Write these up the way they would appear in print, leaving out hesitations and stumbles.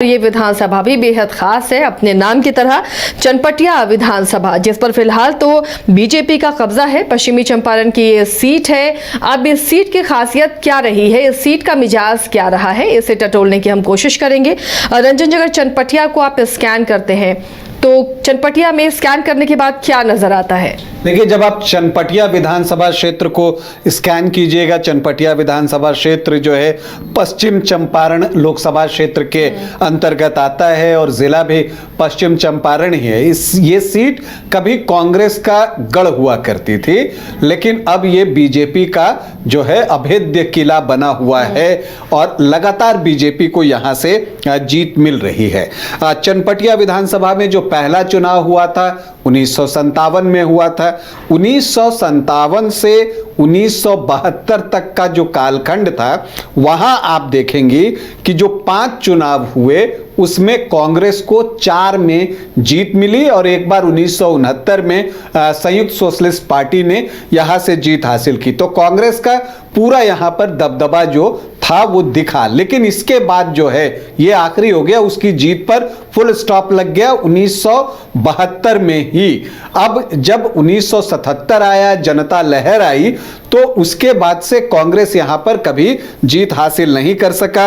ये विधानसभा भी बेहद खास है अपने नाम की तरह, चनपटिया विधानसभा, जिस पर फिलहाल तो बीजेपी का कब्जा है। पश्चिमी चंपारण की ये सीट है। अब इस सीट की खासियत क्या रही है, इस सीट का मिजाज क्या रहा है, इसे टटोलने की हम कोशिश करेंगे। रंजन जी, अगर चनपटिया को आप स्कैन करते हैं तो चनपटिया में स्कैन करने के बाद क्या नजर आता है? देखिए, जब आप चनपटिया विधानसभा क्षेत्र को स्कैन कीजिएगा, चनपटिया विधानसभा क्षेत्र जो है पश्चिम चंपारण लोकसभा क्षेत्र के अंतर्गत आता है और जिला भी पश्चिम चंपारण ही है। ये सीट कभी कांग्रेस का गढ़ हुआ करती थी, लेकिन अब ये बीजेपी का जो है अभेद्य किला बना हुआ है और लगातार बीजेपी को यहां से जीत मिल रही है। चनपटिया विधानसभा में जो पहला चुनाव हुआ था 1957 में हुआ था। 1957 से 1972 तक का जो कालखंड था, वहां आप देखेंगे कि जो 5 चुनाव हुए उसमें कांग्रेस को 4 में जीत मिली और एक बार 1969 में संयुक्त सोशलिस्ट पार्टी ने यहां से जीत हासिल की। तो कांग्रेस का पूरा यहां पर दबदबा जो था वो दिखा, लेकिन इसके बाद जो है ये आखिरी हो गया, उसकी जीत पर फुल स्टॉप लग गया 1972 में ही। अब जब 1977 आया, जनता लहर आई, तो उसके बाद से कांग्रेस यहां पर कभी जीत हासिल नहीं कर सका।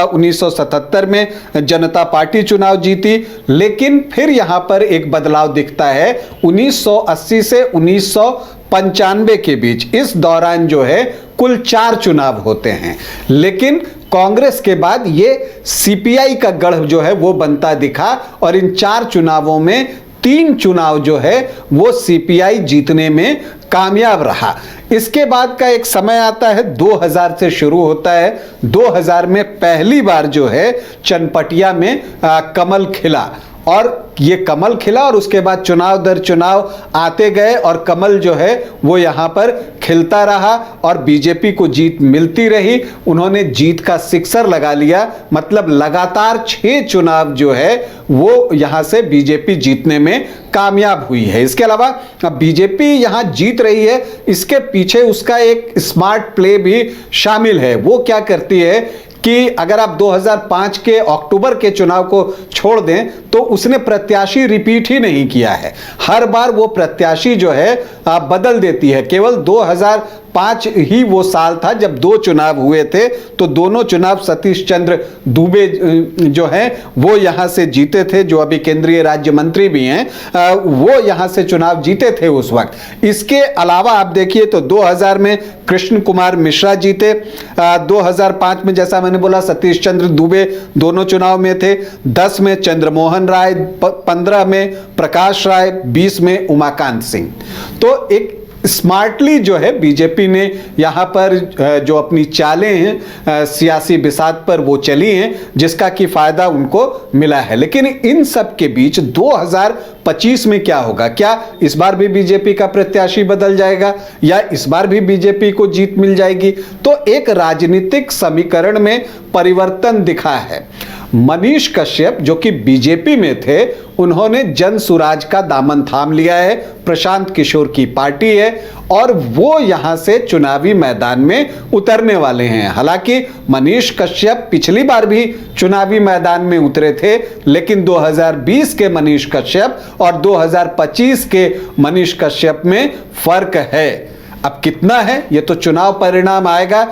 1977 में जनता पार्टी चुनाव जीती, लेकिन फिर यहां पर एक बदलाव दिखता है 1980 से 1995 के बीच। इस दौरान जो है कुल 4 चुनाव होते हैं, लेकिन कांग्रेस के बाद ये सीपीआई का गढ़ जो है वो बनता दिखा और इन 4 चुनावों में 3 चुनाव जो है वो सीपीआई जीतने में कामयाब रहा। इसके बाद का एक समय आता है 2000 से शुरू होता है। 2000 में पहली बार जो है चनपटिया में कमल खिला और ये कमल खिला और उसके बाद चुनाव दर चुनाव आते गए और कमल जो है वो यहाँ पर खिलता रहा और बीजेपी को जीत मिलती रही। उन्होंने जीत का सिक्सर लगा लिया, मतलब लगातार 6 चुनाव जो है वो यहाँ से बीजेपी जीतने में कामयाब हुई है। इसके अलावा अब बीजेपी यहाँ जीत रही है, इसके पीछे उसका एक स्मार्ट प्ले भी शामिल है। वो क्या करती है कि अगर आप 2005 के अक्टूबर के चुनाव को छोड़ दें तो उसने प्रत्याशी रिपीट ही नहीं किया है। हर बार वो प्रत्याशी जो है बदल देती है। केवल 2005 ही वो साल था जब 2 चुनाव हुए थे, तो दोनों चुनाव सतीश चंद्र दुबे जो हैं वो यहां से जीते थे, जो अभी केंद्रीय राज्य मंत्री भी हैं, वो यहां से चुनाव जीते थे उस वक्त। इसके अलावा आप देखिए तो 2000 में कृष्ण कुमार मिश्रा जीते, 2005 में जैसा मैंने बोला सतीश चंद्र दुबे दोनों चुनाव में थे, 10 में चंद्रमोहन राय, 15 में प्रकाश राय, 20 में उमाकांत सिंह। तो एक स्मार्टली जो है बीजेपी ने यहाँ पर जो अपनी चालें हैं सियासी बिसात पर वो चली हैं, जिसका कि फायदा उनको मिला है। लेकिन इन सब के बीच 2025 में क्या होगा? क्या इस बार भी बीजेपी का प्रत्याशी बदल जाएगा या इस बार भी बीजेपी को जीत मिल जाएगी? तो एक राजनीतिक समीकरण में परिवर्तन दिखा है। मनीष कश्यप जो कि बीजेपी में थे, उन्होंने जन सुराज का दामन थाम लिया है। प्रशांत किशोर की पार्टी है और वो यहां से चुनावी मैदान में उतरने वाले हैं। हालांकि मनीष कश्यप पिछली बार भी चुनावी मैदान में उतरे थे, लेकिन 2020 के मनीष कश्यप और 2025 के मनीष कश्यप में फर्क है। अब कितना है ये तो चुनाव परिणाम आएगा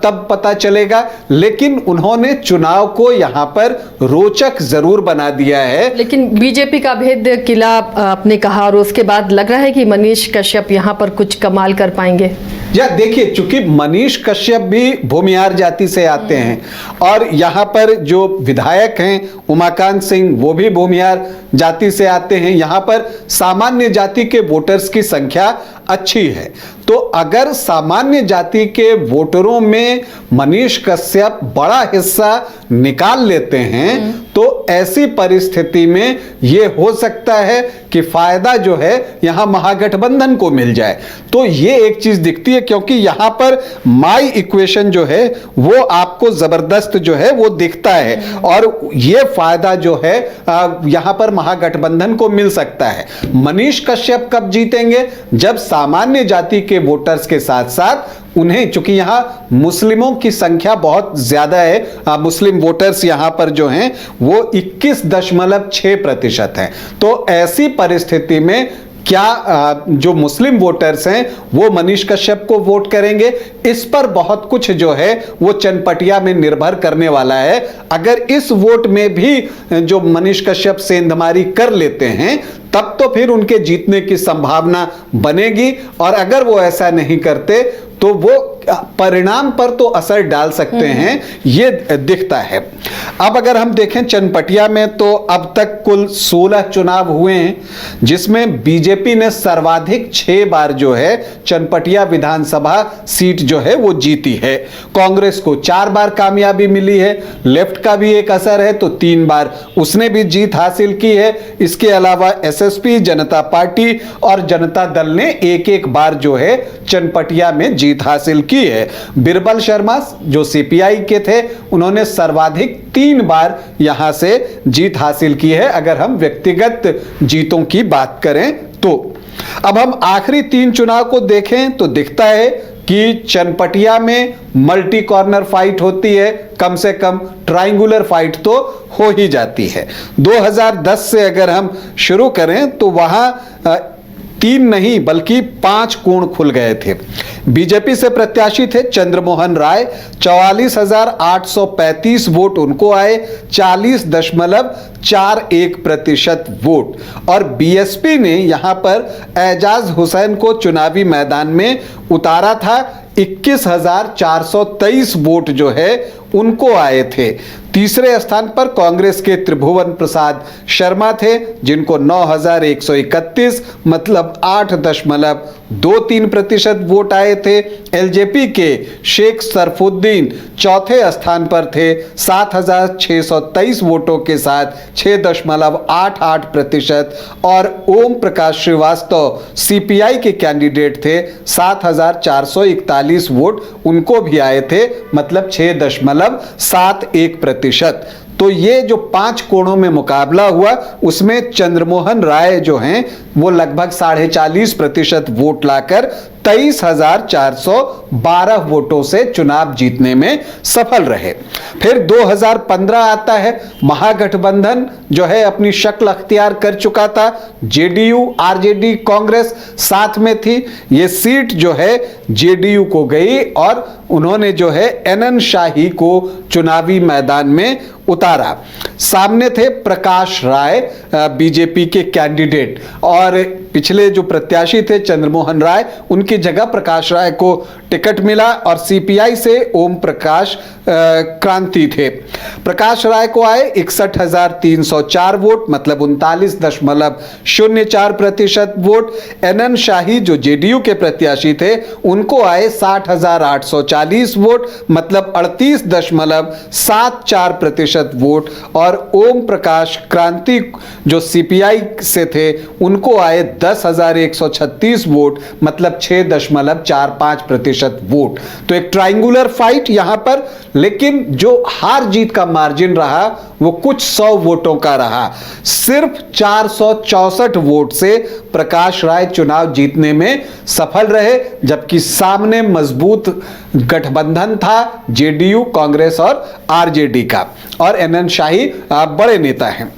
तब पता चलेगा, लेकिन उन्होंने चुनाव को यहां पर रोचक जरूर बना दिया है। लेकिन बीजेपी का भेद किला आपने कहा और उसके बाद लग रहा है कि मनीष कश्यप यहां पर कुछ कमाल कर पाएंगे। या देखिए, चूंकि मनीष कश्यप भी भूमिहार जाति से आते हैं और यहां पर जो विधायक हैं उमाकांत सिंह वो भी भूमिहार जाति से आते हैं, यहां पर सामान्य जाति के वोटर्स की संख्या अच्छी है। तो अगर सामान्य जाति के वोटरों में मनीष कश्यप बड़ा हिस्सा निकाल लेते हैं तो ऐसी परिस्थिति में यह हो सकता है कि फायदा जो है यहां महागठबंधन को मिल जाए। तो यह एक चीज दिखती है, क्योंकि यहां पर माई इक्वेशन जो है वो आपको जबरदस्त जो है वो दिखता है और यह फायदा जो है यहां पर महागठबंधन को मिल सकता है। मनीष कश्यप कब जीतेंगे? जब सामान्य जाति के वोटर्स के साथ साथ उन्हें, चूंकि यहाँ मुस्लिमों की संख्या बहुत ज्यादा है, मुस्लिम वोटर्स यहाँ पर जो हैं वो 21.6% हैं, तो ऐसी परिस्थिति में क्या जो मुस्लिम वोटर्स हैं वो मनीष कश्यप को वोट करेंगे? इस पर बहुत कुछ जो है वो चनपटिया में निर्भर करने वाला है। अगर इस वोट में भी जो मनीष कश्यप सेंधमारी कर लेते हैं तब तो फिर उनके जीतने की संभावना बनेगी, और अगर वो ऐसा नहीं करते तो वो परिणाम पर तो असर डाल सकते हैं, ये दिखता है। अब अगर हम देखें चनपटिया में तो अब तक कुल 16 चुनाव हुए हैं, जिसमें बीजेपी ने सर्वाधिक 6 बार जो है चनपटिया विधानसभा सीट जो है वो जीती है। कांग्रेस को 4 बार कामयाबी मिली है, लेफ्ट का भी एक असर है तो 3 बार उसने भी जीत हासिल की है। इसके अलावा एसएसपी, जनता पार्टी और जनता दल ने एक बार जो है चनपटिया में जीत हासिल की है। बिरबल शर्मा जो सीपीआई के थे उन्होंने सर्वाधिक 3 बार यहां से जीत हासिल की है, अगर हम व्यक्तिगत जीतों की बात करें तो। अब हम आखिरी 3 चुनाव को देखें तो दिखता है कि चनपटिया में मल्टी कॉर्नर फाइट होती है, कम से कम ट्रायंगुलर फाइट तो हो ही जाती है। 2010 से अगर हम शुरू करें तो वहां 3 नहीं बल्कि 5 कोण खुल गए थे। बीजेपी से प्रत्याशी थे चंद्रमोहन राय, 44,835 वोट उनको आए, 40.41% वोट। और बीएसपी ने यहां पर एजाज हुसैन को चुनावी मैदान में उतारा था, 21,423 वोट जो है उनको आए थे। तीसरे स्थान पर कांग्रेस के त्रिभुवन प्रसाद शर्मा थे, जिनको 9,131 मतलब 8.23% वोट आए थे। एलजेपी के शेख सरफुद्दीन चौथे स्थान पर थे, 7,623 वोटों के साथ 6.88%। और ओम प्रकाश श्रीवास्तव सीपीआई के कैंडिडेट थे, 7,441 वोट उनको भी आए थे, मतलब 6.71%। तो ये जो 5 कोणों में मुकाबला हुआ उसमें चंद्रमोहन राय जो हैं वो लगभग 40.5% वोट लाकर 23,412 वोटों से चुनाव जीतने में सफल रहे। फिर 2015 आता है, महागठबंधन जो है अपनी शक्ल अख्तियार कर चुका था, जेडीयू, आरजेडी, कांग्रेस साथ में थी। ये सीट जो है जेडीयू को गई और उन्होंने जो है एनएन शाही को चुनावी मैदान में उतारा। सामने थे प्रकाश राय बीजेपी के कैंडिडेट, और पिछले जो प्रत्याशी थे चंद्रमोहन राय, उनकी जगह प्रकाश राय को टिकट मिला और सीपीआई से ओम प्रकाश क्रांति थे। प्रकाश राय को आए 61,304 वोट मतलब 39.04% वोट। एनएन शाही जो जेडीयू के प्रत्याशी थे उनको आए 60,840 वोट मतलब 38.74% वोट। और ओम प्रकाश क्रांति जो सीपीआई से थे उनको आए 10,136 वोट मतलब 6.45% वोट। तो एक ट्रायंगुलर फाइट यहां पर, लेकिन जो हार जीत का मार्जिन रहा वो कुछ 100 वोटों का रहा। सिर्फ 464 वोट से प्रकाश राय चुनाव जीतने में सफल रहे, जबकि सामने मजबूत गठबंधन था जेडीयू, कांग्रेस और आरजेडी का, और एनएन शाही बड़े नेता हैं।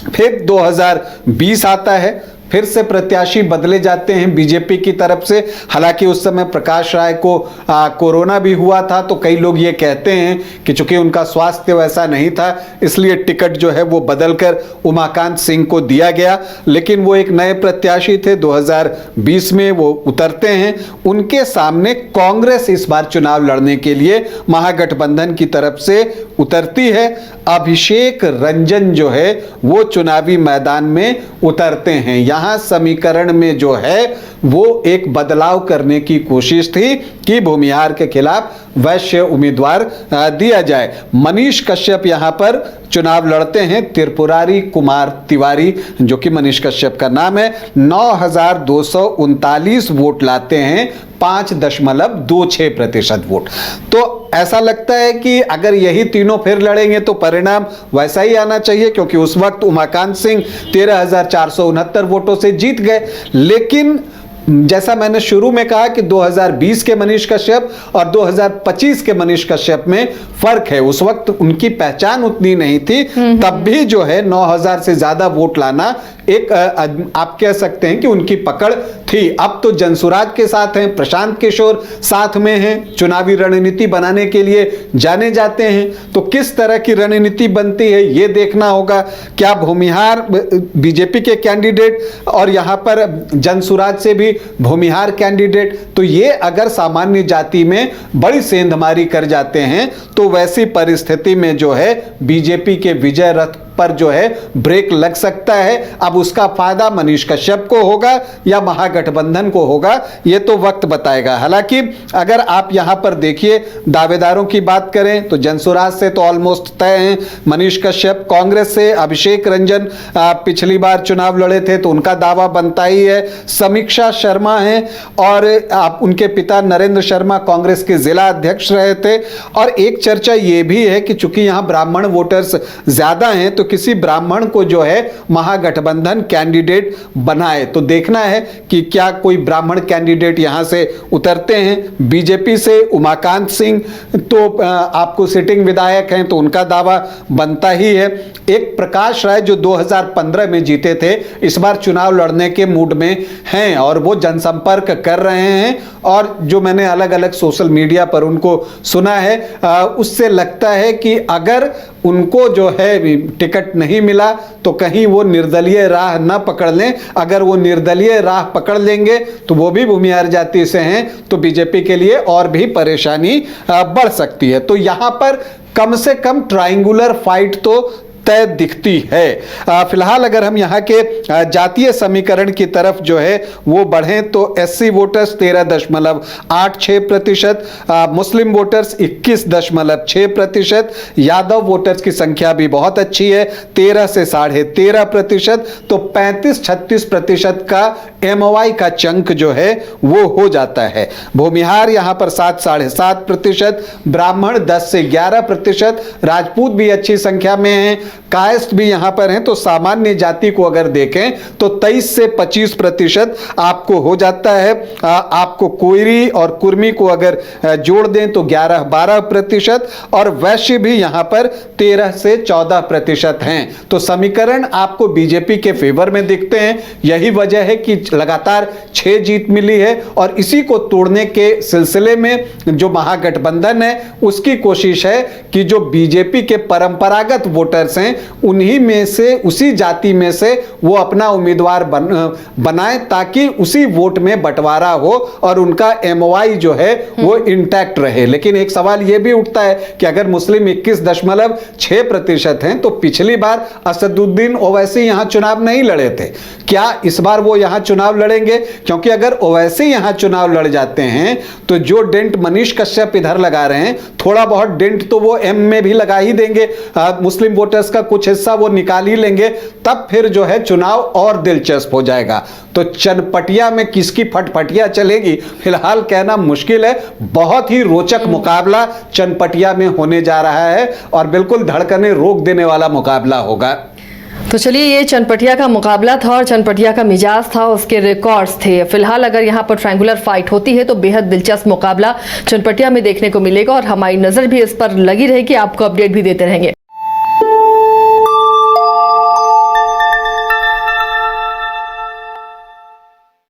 फिर 2020 आता है, फिर से प्रत्याशी बदले जाते हैं बीजेपी की तरफ से। हालांकि उस समय प्रकाश राय को कोरोना भी हुआ था, तो कई लोग ये कहते हैं कि चूंकि उनका स्वास्थ्य वैसा नहीं था इसलिए टिकट जो है वो बदलकर उमाकांत सिंह को दिया गया। लेकिन वो एक नए प्रत्याशी थे, 2020 में वो उतरते हैं। उनके सामने कांग्रेस इस बार चुनाव लड़ने के लिए महागठबंधन की तरफ से उतरती है। अभिषेक रंजन जो है वो चुनावी मैदान में उतरते हैं। यहां समीकरण में जो है वो एक बदलाव करने की कोशिश थी कि भूमिहार के खिलाफ वैश्य उम्मीदवार दिया जाए। मनीष कश्यप यहां पर चुनाव लड़ते हैं। त्रिपुरारी कुमार तिवारी जो कि मनीष कश्यप का नाम है, 9,239 वोट लाते हैं, 5.26% वोट। तो ऐसा लगता है कि अगर यही तीनों फिर लड़ेंगे तो परिणाम वैसा ही आना चाहिए, क्योंकि उस वक्त उमाकांत सिंह 13,469 वोटों से जीत गए। लेकिन जैसा मैंने शुरू में कहा कि 2020 के मनीष कश्यप और 2025 के मनीष कश्यप में फर्क है। उस वक्त उनकी पहचान उतनी नहीं थी, तब भी जो है 9000 से ज्यादा वोट लाना एक आप कह सकते हैं कि उनकी पकड़ थी। अब तो जनसुराज के साथ हैं, प्रशांत किशोर साथ में हैं, चुनावी रणनीति बनाने के लिए जाने जाते हैं। तो किस तरह की रणनीति बनती है ये देखना होगा। क्या भूमिहार बीजेपी के कैंडिडेट और यहां पर जनसुराज से भी भूमिहार कैंडिडेट, तो ये अगर सामान्य जाति में बड़ी सेंधमारी कर जाते हैं तो वैसी परिस्थिति में जो है बीजेपी के विजय रथ पर जो है ब्रेक लग सकता है। अब उसका फायदा मनीष कश्यप को होगा या महागठबंधन को होगा, ये तो वक्त बताएगा। हालांकि अगर आप यहां पर देखिए दावेदारों की बात करें तो जनसुराज से तो ऑलमोस्ट तय हैं मनीष कश्यप। कांग्रेस से अभिषेक रंजन पिछली बार चुनाव लड़े थे तो उनका दावा बनता ही है। समीक्षा शर्मा हैं और आप उनके पिता नरेंद्र शर्मा कांग्रेस के जिला अध्यक्ष रहे थे। और एक चर्चा ये भी है कि चूंकि यहां ब्राह्मण वोटर्स ज्यादा हैं तो किसी ब्राह्मण को जो है महागठबंधन कैंडिडेट बनाए। तो देखना है कि क्या कोई ब्राह्मण कैंडिडेट यहां से उतरते हैं। बीजेपी से उमाकांत सिंह तो आपको सिटिंग विधायक हैं तो उनका दावा बनता ही है। एक प्रकाश राय जो 2015 में जीते थे इस बार चुनाव लड़ने के मूड में हैं और वो जनसंपर्क कर रहे हैं। और जो मैंने अलग अलग सोशल मीडिया पर उनको सुना है उससे लगता है कि अगर उनको जो है टिकट नहीं मिला तो कहीं वो निर्दलीय राह न पकड़ लें। अगर वो निर्दलीय राह पकड़ लेंगे तो वो भी भूमिहार जाति से हैं तो बीजेपी के लिए और भी परेशानी बढ़ सकती है। तो यहां पर कम से कम ट्रायंगुलर फाइट तो तय दिखती है। फिलहाल अगर हम यहाँ के जातीय समीकरण की तरफ जो है वो बढ़ें तो एससी वोटर्स 13.86%, मुस्लिम वोटर्स 21.6%, यादव वोटर्स की संख्या भी बहुत अच्छी है 13 से 13.5%। तो 35-36% का एमओआई का चंक जो है वो हो जाता है। भूमिहार यहाँ पर 7-7.5%, ब्राह्मण 10 से 11%, राजपूत भी अच्छी संख्या में हैं, कायस्थ भी यहां पर हैं। तो सामान्य जाति को अगर देखें तो 23 से 25% आपको हो जाता है। आपको कोयरी और कुर्मी को अगर जोड़ दें तो 11-12% और वैश्य भी यहां पर 13 से 14% हैं। तो समीकरण आपको बीजेपी के फेवर में दिखते हैं। यही वजह है कि लगातार 6 जीत मिली है और इसी को तोड़ने के सिलसिले में जो महागठबंधन है उसकी कोशिश है कि जो बीजेपी के परंपरागत वोटर्स हैं उन्हीं में से उसी जाति में से वो अपना उम्मीदवार बनाएं ताकि उसी वोट में बंटवारा हो और उनका एमओआई जो है वो इंटैक्ट रहे। लेकिन एक सवाल ये भी उठता है कि अगर मुस्लिम 21.6% हैं तो पिछली बार असदुद्दीन ओवैसी यहां चुनाव नहीं लड़े थे, क्या इस बार वो यहां चुनाव लड़ेंगे? क्योंकि अगर ओवैसी यहां चुनाव लड़ जाते हैं तो जो डेंट मनीष कश्यप इधर लगा रहे हैं थोड़ा बहुत डेंट तो वो एम में भी लगा ही देंगे, मुस्लिम वोटर्स का कुछ हिस्सा वो निकाल ही लेंगे। तब फिर जो है चुनाव और दिलचस्प हो जाएगा। तो चनपटिया में किसकी फटफटिया चलेगी फिलहाल कहना मुश्किल है। बहुत ही रोचक मुकाबला चनपटिया में होने जा रहा है और बिल्कुल धड़कनें रोक देने वाला मुकाबला होगा। तो चलिए ये चनपटिया का मुकाबला था और चनपटिया का मिजाज था, उसके रिकॉर्ड्स थे। फिलहाल अगर यहाँ पर ट्रायंगुलर फाइट होती है तो बेहद दिलचस्प मुकाबला चनपटिया में देखने को मिलेगा और हमारी नजर भी इस पर लगी रहेगी, आपको अपडेट भी देते रहेंगे।